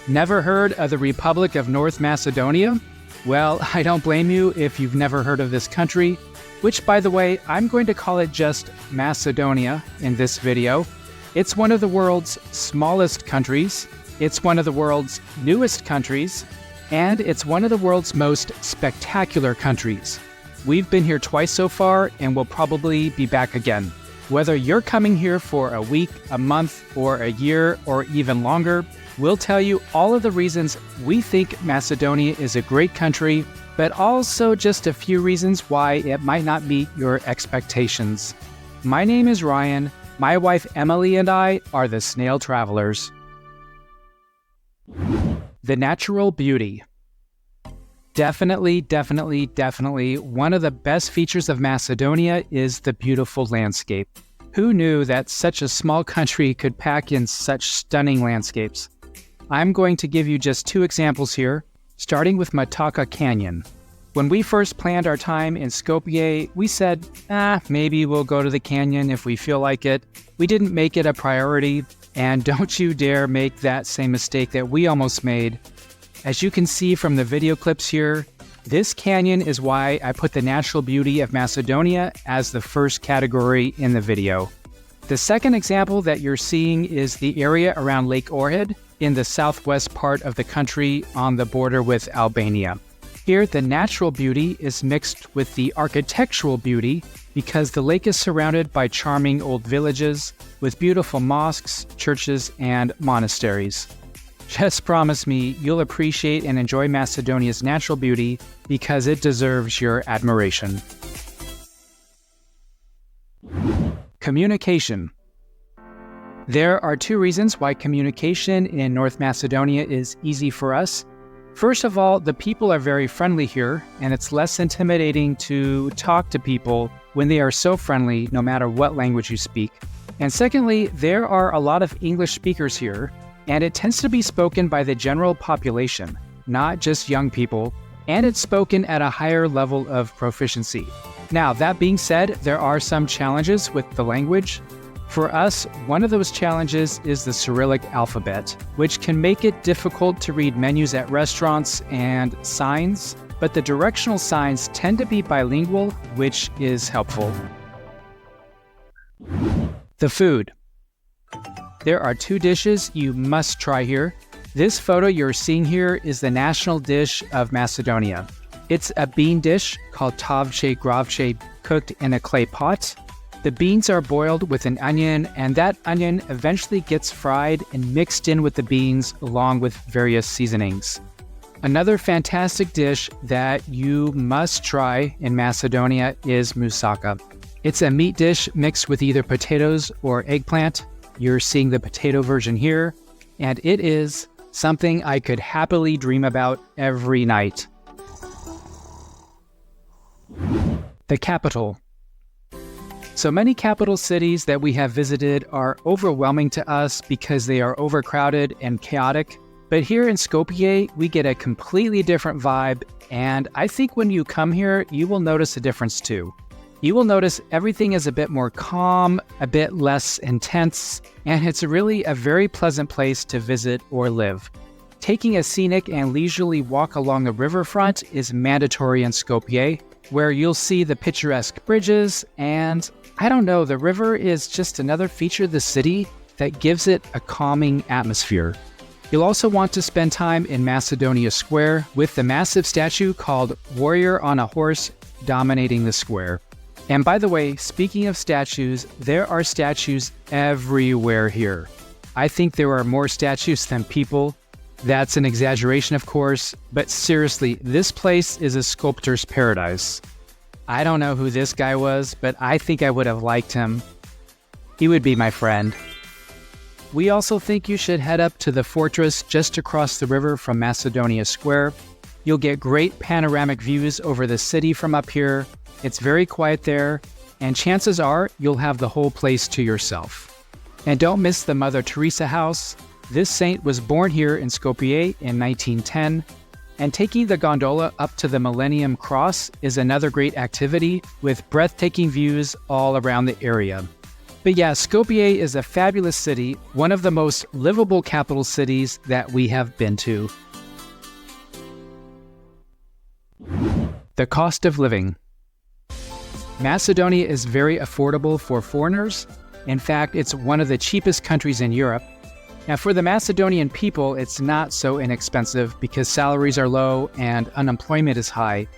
Never heard of the Republic of North Macedonia? Well, I don't blame you if you've never heard of this country, which, by the way, I'm going to call it just Macedonia in this video. It's one of the world's smallest countries, it's one of the world's newest countries, and it's one of the world's most spectacular countries. We've been here twice so far, and we'll probably be back again. Whether you're coming here for a week, a month, or a year, or even longer, we'll tell you all of the reasons we think Macedonia is a great country, but also just a few reasons why it might not meet your expectations. My name is Ryan. My wife Emily and I are the Snail Travelers. The natural beauty. Definitely, one of the best features of Macedonia is the beautiful landscape. Who knew that such a small country could pack in such stunning landscapes? I'm going to give you just two examples here, starting with Mataka Canyon. When we first planned our time in Skopje, we said, maybe we'll go to the canyon if we feel like it. We didn't make it a priority, and don't you dare make that same mistake that we almost made. As you can see from the video clips here, this canyon is why I put the natural beauty of Macedonia as the first category in the video. The second example that you're seeing is the area around Lake 𝗟𝗃 in the southwest part of the country on the border with Albania. Here, the natural beauty is mixed with the architectural beauty because the lake is surrounded by charming old villages with beautiful mosques, churches, and monasteries. Just promise me you'll appreciate and enjoy Macedonia's natural beauty because it deserves your admiration. Communication. There are two reasons why communication in North Macedonia is easy for us. First of all, the people are very friendly here, and it's less intimidating to talk to people when they are so friendly, no matter what language you speak. And secondly, there are a lot of English speakers here, and it tends to be spoken by the general population, not just young people, and it's spoken at a higher level of proficiency. Now, that being said, there are some challenges with the language. For us, one of those challenges is the Cyrillic alphabet, which can make it difficult to read menus at restaurants and signs, but the directional signs tend to be bilingual, which is helpful. The food. There are two dishes you must try here. This photo you're seeing here is the national dish of Macedonia. It's a bean dish called 𝗟𝗶𝘃𝗁𝗂𝗂 cooked in a clay pot. The beans are boiled with an onion, and that onion eventually gets fried and mixed in with the beans along with various seasonings. Another fantastic dish that you must try in Macedonia is moussaka. It's a meat dish mixed with either potatoes or eggplant. You're seeing the potato version here, and it is something I could happily dream about every night. The capital. So many capital cities that we have visited are overwhelming to us because they are overcrowded and chaotic. But here in Skopje, we get a completely different vibe, and I think when you come here, you will notice a difference too. You will notice everything is a bit more calm, a bit less intense, and it's really a very pleasant place to visit or live. Taking a scenic and leisurely walk along the riverfront is mandatory in Skopje, where you'll see the picturesque bridges, and I don't know, the river is just another feature of the city that gives it a calming atmosphere. You'll also want to spend time in Macedonia Square with the massive statue called Warrior on a Horse dominating the square. And by the way, speaking of statues, there are statues everywhere here. I think there are more statues than people. That's an exaggeration, of course, but seriously, this place is a sculptor's paradise. I don't know who this guy was, but I think I would have liked him. He would be my friend. We also think you should head up to the fortress just across the river from Macedonia Square. You'll get great panoramic views over the city from up here. It's very quiet there, and chances are you'll have the whole place to yourself. And don't miss the Mother Teresa house. This saint was born here in Skopje in 1910, and taking the gondola up to the Millennium Cross is another great activity with breathtaking views all around the area. But yeah, Skopje is a fabulous city, one of the most livable capital cities that we have been to. The cost of living. Macedonia is very affordable for foreigners. In fact, it's one of the cheapest countries in Europe. Now, for the Macedonian people, it's not so inexpensive because salaries are low and unemployment is high.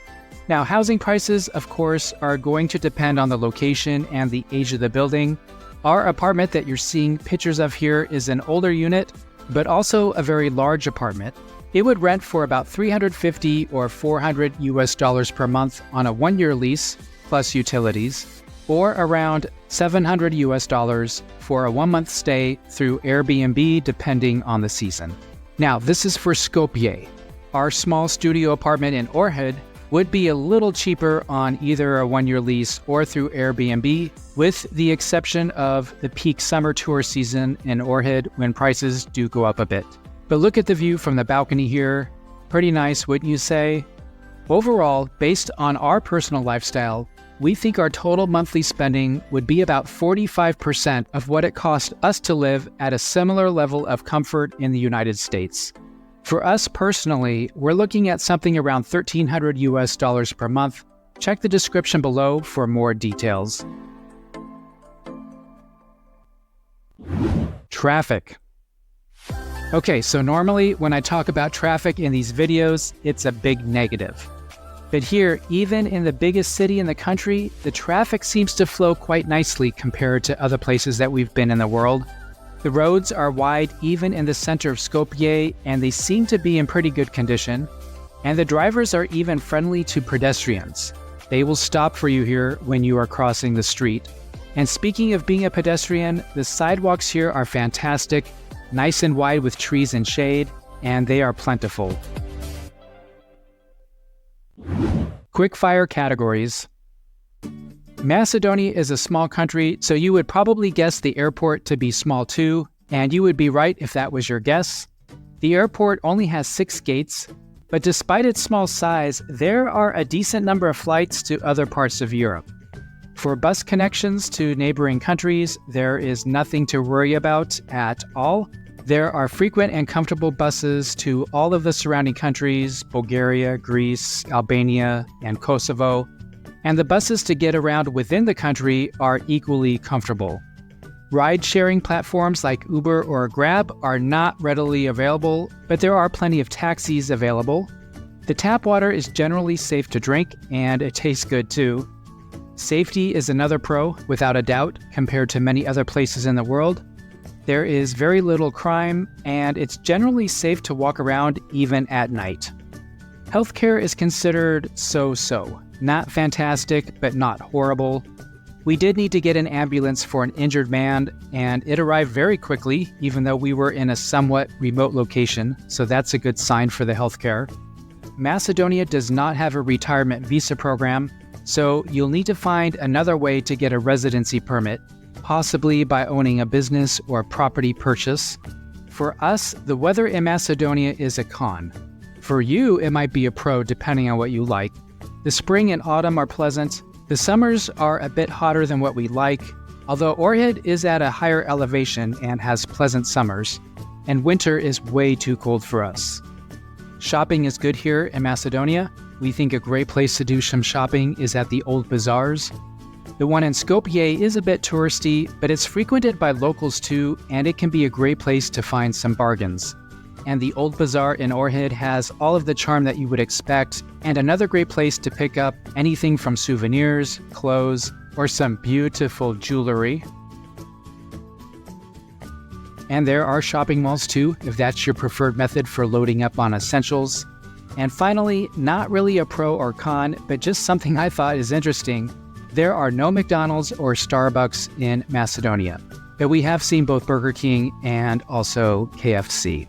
Now, housing prices, of course, are going to depend on the location and the age of the building. Our apartment that you're seeing pictures of here is an older unit, but also a very large apartment. It would rent for about $350 or $400 per month on a one-year lease, plus utilities, or around $700 for a one-month stay through Airbnb, depending on the season. Now, this is for Skopje. Our small studio apartment in 𝗟𝗳𝗃𝗃𝗏 would be a little cheaper on either a one-year lease or through Airbnb, with the exception of the peak summer tour season in 𝗟𝗃𝗃 when prices do go up a bit. But look at the view from the balcony here. Pretty nice, wouldn't you say? Overall, based on our personal lifestyle, we think our total monthly spending would be about 45% of what it cost us to live at a similar level of comfort in the United States. For us personally, we're looking at something around $1,300 per month. Check the description below for more details. Traffic. Okay, so normally when I talk about traffic in these videos, it's a big negative. But here, even in the biggest city in the country, the traffic seems to flow quite nicely compared to other places that we've been in the world. The roads are wide even in the center of Skopje, and they seem to be in pretty good condition. And the drivers are even friendly to pedestrians. They will stop for you here when you are crossing the street. And speaking of being a pedestrian, the sidewalks here are fantastic, nice and wide with trees and shade, and they are plentiful. Quickfire categories. Macedonia is a small country, so you would probably guess the airport to be small too, and you would be right if that was your guess. The airport only has 6 gates, but despite its small size, there are a decent number of flights to other parts of Europe. For bus connections to neighboring countries, there is nothing to worry about at all. There are frequent and comfortable buses to all of the surrounding countries, Bulgaria, Greece, Albania, and Kosovo, and the buses to get around within the country are equally comfortable. Ride-sharing platforms like Uber or Grab are not readily available, but there are plenty of taxis available. The tap water is generally safe to drink, and it tastes good too. Safety is another pro, without a doubt, compared to many other places in the world. There is very little crime, and it's generally safe to walk around even at night. Healthcare is considered so-so. Not fantastic, but not horrible. We did need to get an ambulance for an injured man, and it arrived very quickly, even though we were in a somewhat remote location, so that's a good sign for the healthcare. Macedonia does not have a retirement visa program, so you'll need to find another way to get a residency permit, possibly by owning a business or property purchase. For us, the weather in Macedonia is a con. For you, it might be a pro depending on what you like. The spring and autumn are pleasant. The summers are a bit hotter than what we like, although 𝗟𝗃𝗃𝗏 is at a higher elevation and has pleasant summers, and winter is way too cold for us. Shopping is good here in Macedonia. We think a great place to do some shopping is at the old bazaars. The one in Skopje is a bit touristy, but it's frequented by locals too, and it can be a great place to find some bargains. And the old bazaar in 𝗟𝗃𝗃 has all of the charm that you would expect, and another great place to pick up anything from souvenirs, clothes, or some beautiful jewelry. And there are shopping malls too, if that's your preferred method for loading up on essentials. And finally, not really a pro or con, but just something I thought is interesting. There are no McDonald's or Starbucks in Macedonia, but we have seen both Burger King and also KFC.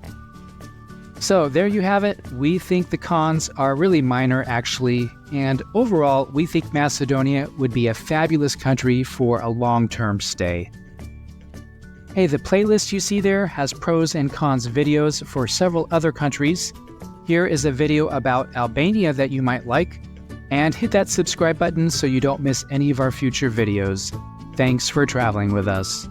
So there you have it. We think the cons are really minor actually, and overall we think Macedonia would be a fabulous country for a long-term stay. Hey, the playlist you see there has pros and cons videos for several other countries. Here is a video about Albania that you might like, and hit that subscribe button so you don't miss any of our future videos. Thanks for traveling with us.